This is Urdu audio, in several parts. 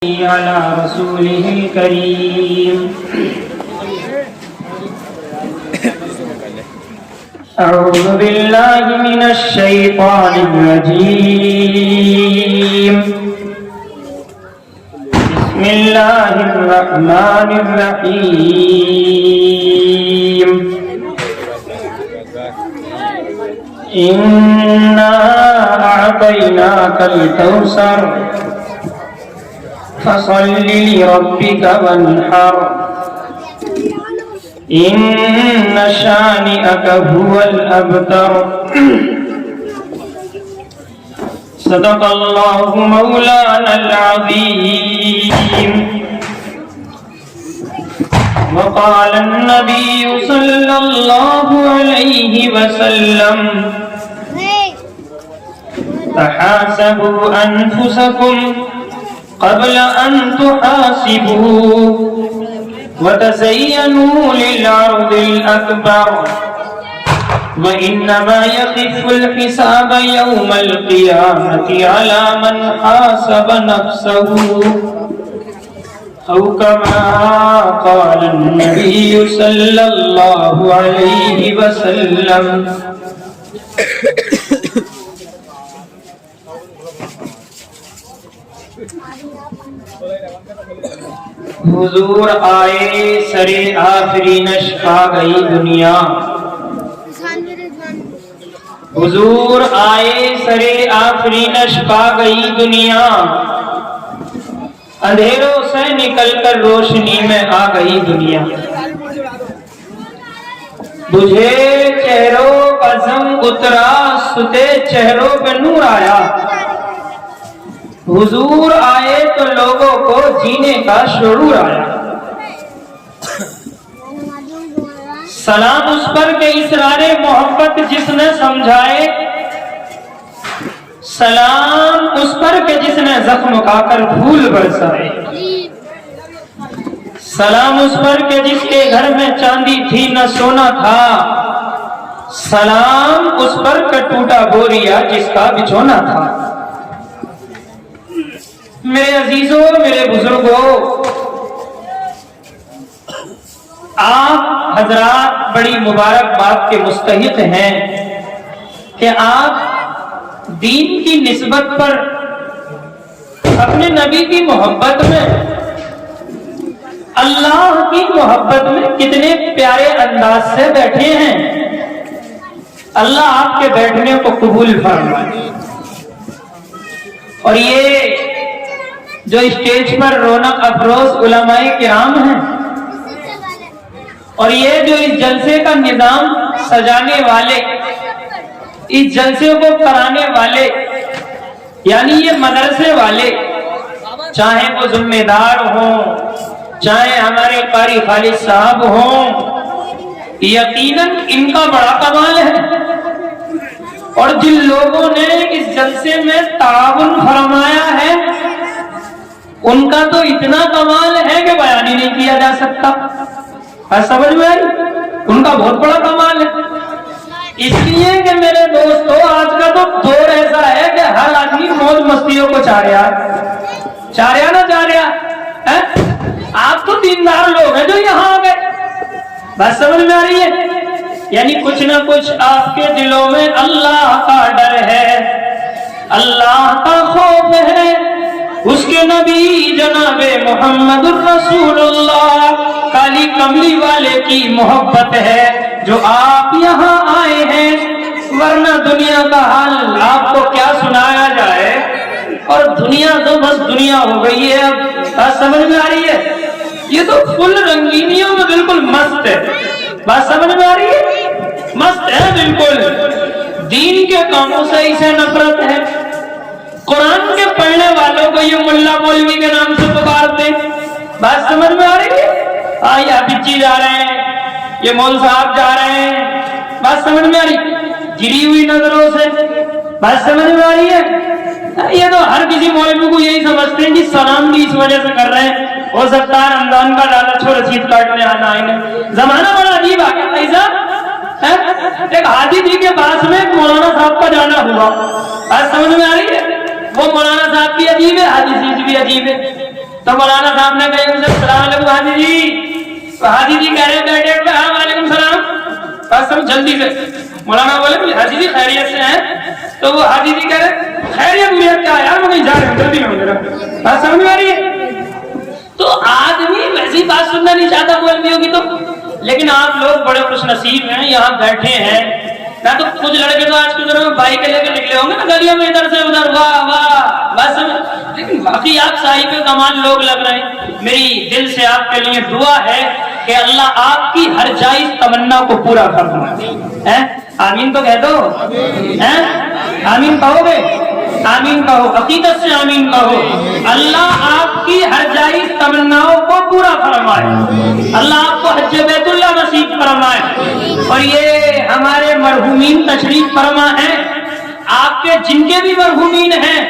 على رسوله الكريم. أعوذ بالله من الشيطان الرجيم. بسم الله الرحمن الرحيم. إنا أعطيناك الكوثر فصل لربك وانحر إن شانئك هو الأبتر. صدق الله مولانا العظيم. وقال النبي صلى الله عليه وسلم تحاسبوا أنفسكم قبل أن تحاسبوا وتزينوا للعرض الأكبر وإنما يخف الحساب يوم القيامة على من حاسب نفسه أو كما قال النبي صلى الله عليه وسلم. حضور آئے سرے آفرینش آ گئی دنیا. حضور آئے سرے آفرینش پا گئی دنیا. اندھیروں سے نکل کر روشنی میں آ گئی دنیا. بجھے چہروں کا زم اترا ستے چہروں پہ نور آیا. حضور آئے تو لوگوں کو جینے کا شعور آیا. سلام اس پر کہ اسرار محبت جس نے سمجھائے. سلام اس پر کہ جس نے زخم کھا کر پھول برسائے. سلام اس پر کہ جس کے گھر میں چاندی تھی نہ سونا تھا. سلام اس پر کہ ٹوٹا بوریا جس کا بچھونا تھا. میرے عزیزوں، میرے بزرگوں، آپ حضرات بڑی مبارک بات کے مستحق ہیں کہ آپ دین کی نسبت پر اپنے نبی کی محبت میں، اللہ کی محبت میں کتنے پیارے انداز سے بیٹھے ہیں. اللہ آپ کے بیٹھنے کو قبول فرمائے. اور یہ جو اسٹیج پر رونق افروز علماء کرام ہیں اور یہ جو اس جلسے کا نظام سجانے والے، اس جلسے کو کرانے والے، یعنی یہ مدرسے والے، چاہے وہ ذمہ دار ہوں، چاہے ہمارے قاری خالد صاحب ہوں، یقیناً ان کا بڑا کمال ہے. اور جن لوگوں نے اس جلسے میں تعاون فرمایا ہے ان کا تو اتنا کمال ہے کہ بیان ہی نہیں کیا جا سکتا. سمجھ میں آئی؟ ان کا بہت بڑا کمال ہے. اس لیے کہ میرے دوستو، آج کا تو دور ایسا ہے کہ ہر آدمی موج مستیوں کو چاہ رہا ہے. چاہ رہا نہ چاہ رہا؟ آپ تو دیندار لوگ ہیں جو یہاں آ گئے. بات سمجھ میں آ رہی ہے؟ یعنی کچھ نہ کچھ آپ کے دلوں میں اللہ کا ڈر ہے، اللہ کا خوف ہے، اس کے نبی جناب محمد الرسول اللہ کالی کملی والے کی محبت ہے جو آپ یہاں آئے ہیں. ورنہ دنیا کا حال آپ کو کیا سنایا جائے، اور دنیا تو بس دنیا ہو گئی ہے. اب بات سمجھ میں آ رہی ہے؟ یہ تو فل رنگینیوں میں بالکل مست ہے. بات سمجھ میں آ رہی ہے؟ مست ہے بالکل. دین کے کاموں سے اسے نفرت ہے. قرآن کے پڑھنے والوں کو یہ ملا مولوی کے نام سے پکارتے. بات سمجھ میں آ رہی ہے؟ یہ بچی جا رہے ہیں، یہ مول صاحب جا رہے ہیں. بات سمجھ میں آ رہی؟ گری ہوئی نظروں سے. بات سمجھ میں آ رہی ہے؟ یہ تو ہر کسی مولوی کو یہی سمجھتے ہیں کہ سلام بھی اس وجہ سے کر رہے ہیں، ہو سکتا ہے رمضان کا لالچ ہو، رسید کاٹنے آنا ہے. زمانہ بڑا عجیب آ گیا ایسا. ایک حاجی جی کے پاس میں مولانا صاحب کا جانا ہوا. آج سمجھ میں آ رہی ہے؟ وہ مولانا صاحب بھی عجیب ہے، حاجی جی بھی عجیب ہے. تو مولانا صاحب نے کہا السلام علیکم حاجی جی، حاجی جی کہہ رہے بیٹھے پہ ہاں وعلیکم السلام، بس سب جلدی سے مولانا بولے حاجی جی خیریت سے ہیں؟ تو وہ حاجی جی کہہ رہے خیریت میت کیا یار، وہ کہیں جا رہے ہیں جلدی میں ذرا، بات سمجھ میں آ رہی ہے؟ تو آدمی ویسی بات سننا نہیں چاہتا بولتی ہوگی تو، لیکن آپ لوگ بڑے خوش نصیب ہیں یہاں بیٹھے ہیں نہ، تو کچھ لڑکے تو آج کے دنوں میں بائک لے کے نکلے ہوں گے نا گلیوں میں ادھر سے ادھر، واہ واہ بس، لیکن باقی آپ صاحب کمال لوگ لگ رہے ہیں۔ میری دل سے آپ کے لیے دعا ہے کہ اللہ آپ کی ہر جائز تمنا کو پورا فرمائے۔ آمین تو کہہ دو، آمین کہو گے؟ آمین کہو، عقیدت سے آمین کہو۔ اللہ آپ کی ہر جائز تمناؤں کو پورا فرمائے، اللہ آپ کو حج بیت اللہ نصیب فرمائے، اور یہ ہمارے مرحومین تشریف فرما ہیں، آپ کے جن کے بھی مرحومین ہیں،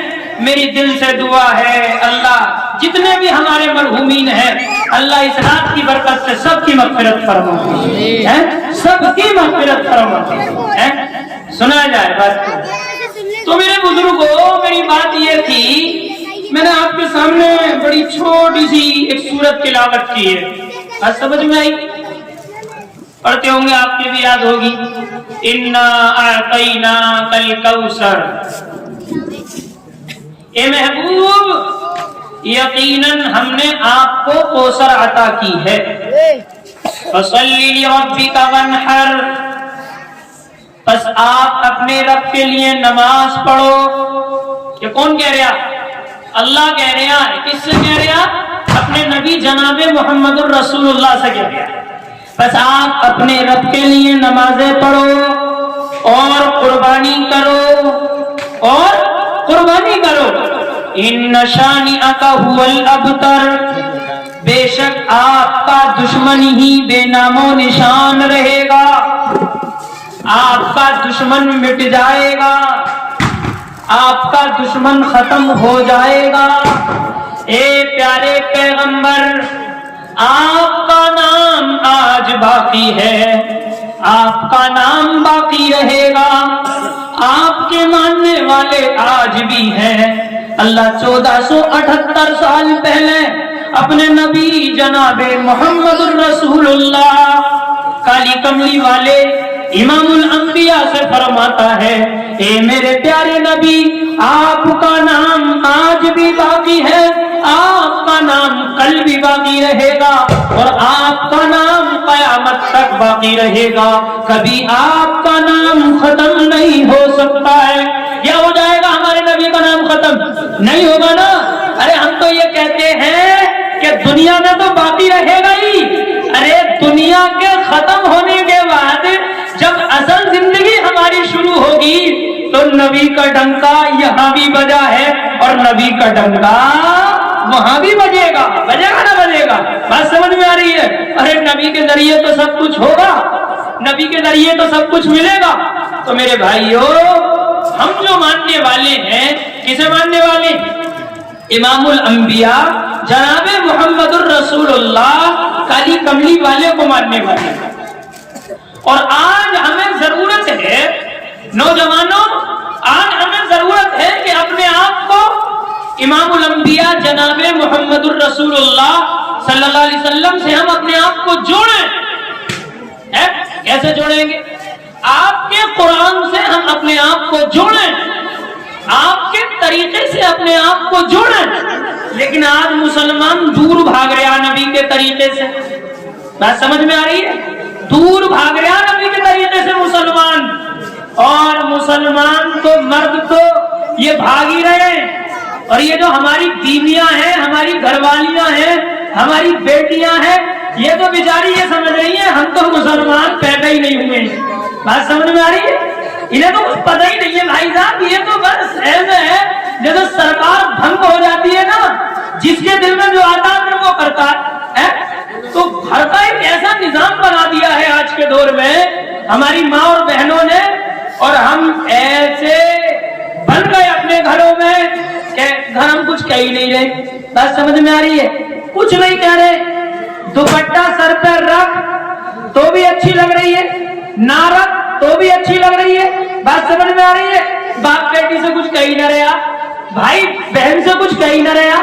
میری دل سے دعا ہے اللہ جتنے بھی ہمارے مرحومین ہیں اللہ اس رات کی برکت سے سب کی مغفرت فرمائے، سب کی مغفرت فرمائے۔ سنا جائے بات تو میرے بزرگوں، میری بات یہ تھی، میں نے آپ کے سامنے بڑی چھوٹی سی ایک سورت تلاوت کی ہے، آج سمجھ میں آئی؟ پڑھتے ہوں گے آپ کے بھی یاد ہوگی، انا اعطیناک الکوثر، اے محبوب یقیناً ہم نے آپ کو کوثر عطا کی ہے، فصلی لربک وانحر، بس آپ اپنے رب کے لیے نماز پڑھو۔ یہ کون کہہ رہا؟ اللہ کہہ رہا ہے۔ کس سے کہہ رہا؟ اپنے نبی جناب محمد الرسول اللہ سے کہہ رہا، بس آپ اپنے رب کے لیے نمازیں پڑھو اور قربانی کرو، اور قربانی کرو۔ ان شانئک ھو الابتر، بے شک آپ کا دشمن ہی بے نام و نشان رہے گا، آپ کا دشمن مٹ جائے گا، آپ کا دشمن ختم ہو جائے گا۔ اے پیارے پیغمبر، آپ کا نام آج باقی ہے، آپ کا نام باقی رہے گا، آپ کے ماننے والے آج بھی ہیں۔ اللہ 1478 سال پہلے اپنے نبی جناب محمد الرسول اللہ کالی کملی والے امام الانبیاء سے فرماتا ہے، اے میرے پیارے نبی، آپ کا نام آج بھی باقی ہے، آپ کا نام کل بھی باقی رہے گا، اور آپ کا نام قیامت تک باقی رہے گا، کبھی آپ کا نام ختم نہیں ہو سکتا ہے۔ کیا ہو جائے گا ہمارے نبی کا نام ختم؟ نہیں ہوگا نا۔ ارے ہم تو یہ کہتے ہیں کہ دنیا میں تو باقی رہے گا ہی، ارے دنیا کے ختم ہونے کے بعد جب اصل زندگی ہماری شروع ہوگی تو نبی کا ڈنکا یہاں بھی بجا ہے اور نبی کا ڈنکا وہاں بھی بجے گا، بجے گا نہ بجے گا؟ بات سمجھ میں آ رہی ہے؟ ارے نبی کے ذریعے تو سب کچھ ہوگا، نبی کے ذریعے تو سب کچھ ملے گا۔ تو میرے بھائیو، ہم جو ماننے والے ہیں، کسے ماننے والے؟ امام الانبیاء جناب محمد الرسول اللہ کالی کملی والے کو ماننے والے ہیں۔ اور آج ہمیں ضرورت ہے نوجوانوں، آج ہمیں ضرورت ہے کہ اپنے آپ کو امام الانبیاء جناب محمد الرسول اللہ صلی اللہ علیہ وسلم سے ہم اپنے آپ کو جوڑیں۔ کیسے جوڑیں گے؟ آپ کے قرآن سے ہم اپنے آپ کو جوڑیں، آپ کے طریقے سے اپنے آپ کو جوڑیں۔ لیکن آج مسلمان دور بھاگ رہا نبی کے طریقے سے، بات سمجھ میں آ رہی ہے؟ دور بھاگ رہا نبی کے طریقے سے مسلمان، اور مسلمان تو مرد تو یہ بھاگ ہی رہے ہیں، اور یہ جو ہماری بیویاں ہیں، ہماری گھر والیاں ہیں، ہماری بیٹیاں ہیں، یہ تو بیچاری یہ سمجھ رہی ہیں ہم تو مسلمان پیدا ہی نہیں ہوئے۔ بات سمجھ میں آ رہی ہے؟ انہیں تو کچھ پتہ ہی نہیں ہے بھائی صاحب، یہ تو بس ایسے ہے جیسے سرکار بھنگ ہو جاتی ہے نا، جس کے دل میں جو آتا ہے وہ کرتا ہے۔ تو گھر کا ایک ایسا نظام بنا دیا ہے آج کے دور میں ہماری ماں اور بہنوں نے، اور ہم ایسے بن گئے اپنے گھروں میں کہ گھر ہم کچھ کہہ ہی نہیں رہے۔ بات سمجھ میں آ رہی ہے؟ کچھ نہیں کہہ رہے، دوپٹہ سر پر رکھ تو بھی اچھی لگ رہی ہے، نہ رکھ تو بھی اچھی لگ رہی ہے۔ بات سمجھ میں آ رہی ہے؟ باپ بیٹی سے کچھ کہہ ہی نہ رہا، بھائی بہن سے کچھ کہہ ہی نہ رہا،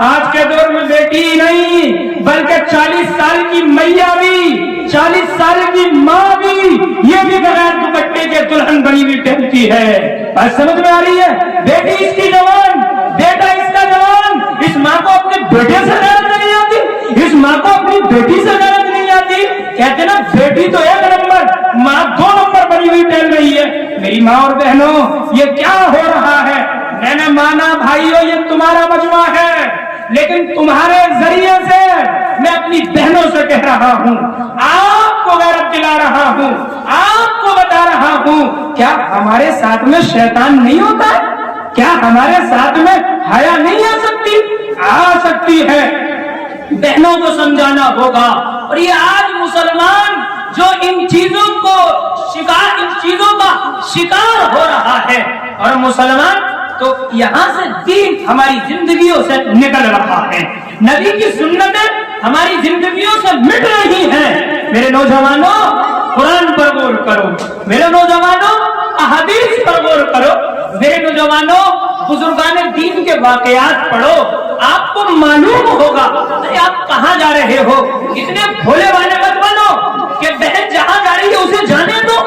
آج کے دور میں بیٹی ہی نہیں بلکہ 40 سال کی میاں بھی، 40 سال کی ماں بھی، یہ بھی بغیر دوپٹے کے دلہن بنی ہوئی ٹہلتی ہے۔ بات سمجھ میں آ رہی ہے؟ بیٹی اس کی جوان، بیٹا اس کا جوان، اس ماں کو اپنے بیٹے سے غیرت نہیں آتی، اس ماں کو اپنی بیٹی سے غیرت نہیں آتی۔ کہتے نا بیٹی تو 1 نمبر، ماں 2 نمبر بنی ہوئی ٹہل رہی ہے۔ میری ماں اور بہنوں، یہ کیا ہو رہا ہے؟ میں نے مانا بھائیوں یہ تمہارا مجمع ہے، لیکن تمہارے ذریعے سے میں اپنی بہنوں سے کہہ رہا ہوں، آپ کو غیرت دلا رہا ہوں، آپ کو بتا رہا ہوں، کیا ہمارے ساتھ میں شیطان نہیں ہوتا ہے؟ کیا ہمارے ساتھ میں حیا نہیں آ سکتی؟ آ سکتی ہے۔ بہنوں کو سمجھانا ہوگا۔ اور یہ آج مسلمان جو ان چیزوں کا شکار ہو رہا ہے، اور مسلمان تو یہاں سے دین ہماری زندگیوں سے نکل رہا ہے، نبی کی سنتیں ہماری زندگیوں سے مٹ رہی ہیں۔ میرے نوجوانوں قرآن پر غور کرو، میرے نوجوانوں احادیث پر غور کرو، میرے نوجوانوں بزرگان دین کے واقعات پڑھو، آپ کو معلوم ہوگا کہ آپ کہاں جا رہے ہو۔ اتنے بھولے والے مت بنو کہ بہن جہاں جا رہی ہے اسے جانے دو،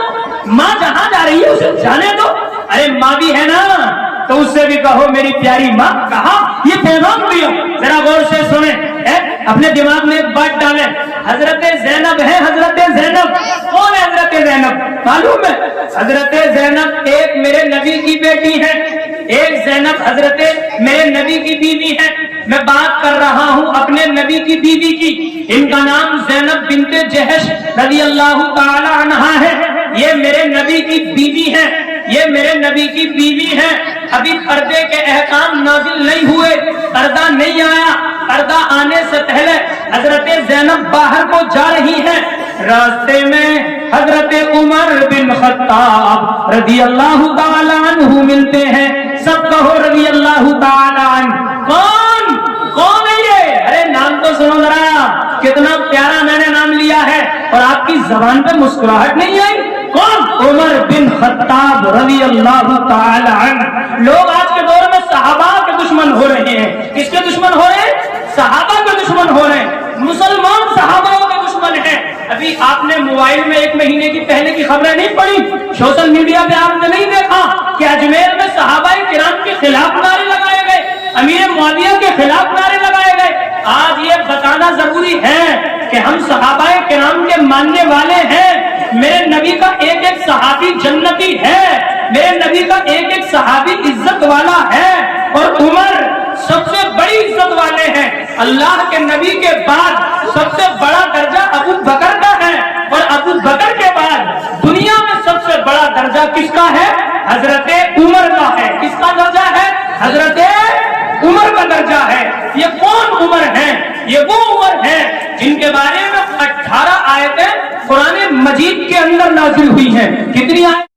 ماں جہاں جا رہی ہے اسے جانے دو۔ ارے ماں بھی ہے نا تو اس سے بھی کہو میری پیاری ماں، کہا یہ پیغام دیا، ذرا غور سے سنیں، اپنے دماغ میں ایک بات ڈالیں۔ حضرت زینب ہے، حضرت زینب کون ہے؟ حضرت زینب معلوم ہے؟ حضرت زینب ایک میرے نبی کی بیٹی ہے، ایک زینب حضرت میرے نبی کی بیوی ہے۔ میں بات کر رہا ہوں اپنے نبی کی بیوی کی، ان کا نام زینب بنت جہش رضی اللہ تعالی عنہا ہے۔ یہ میرے نبی کی بیوی ہے، یہ میرے نبی کی بیوی ہے۔ ابھی پردے کے احکام نازل نہیں ہوئے، پردہ نہیں آیا، پردہ آنے سے پہلے حضرت زینب باہر کو جا رہی ہے، راستے میں حضرت عمر بن خطاب رضی اللہ تعالی عنہ ملتے ہیں۔ سب کہو رضی اللہ تعالی عنہ۔ کون ہے یہ؟ ارے نام تو سنو ذرا، کتنا پیارا میں نے نام لیا ہے اور آپ کی زبان پہ مسکراہٹ نہیں آئی۔ کون؟ عمر بن خطاب رضی اللہ تعالی عنہ۔ لوگ آج کے دور میں صحابہ کے دشمن ہو رہے ہیں۔ کس کے دشمن ہو رہے ہیں؟ صحابہ کے دشمن ہو رہے ہیں، مسلمان صحابہ کے دشمن ہیں۔ ابھی آپ نے موبائل میں 1 مہینے کی پہلے کی خبریں نہیں پڑھی، سوشل میڈیا پہ آپ نے نہیں دیکھا کہ اجمیر میں صحابہ کرام کے خلاف نعرے لگائے گئے، امیر معاویہ کے خلاف نعرے لگائے گئے۔ آج یہ بتانا ضروری ہے کہ ہم صحابہ کرام کے ماننے والے ہیں۔ میرے نبی کا ایک ایک صحابی جنتی ہے، میرے نبی کا ایک ایک صحابی عزت والا ہے، اور عمر سب سے بڑی عزت والے ہیں۔ اللہ کے نبی کے بعد سب سے بڑا درجہ ابو بکر کا ہے، اور ابو بکر کے بعد دنیا میں سب سے بڑا درجہ کس کا ہے؟ حضرت عمر کا ہے۔ کس کا درجہ ہے؟ حضرت عمر کا درجہ ہے۔ یہ کون عمر ہیں؟ یہ وہ عمر ہیں جن کے بارے میں 18 آیتیں قرآن مجید کے اندر نازل ہوئی ہیں۔ کتنی آیتیں؟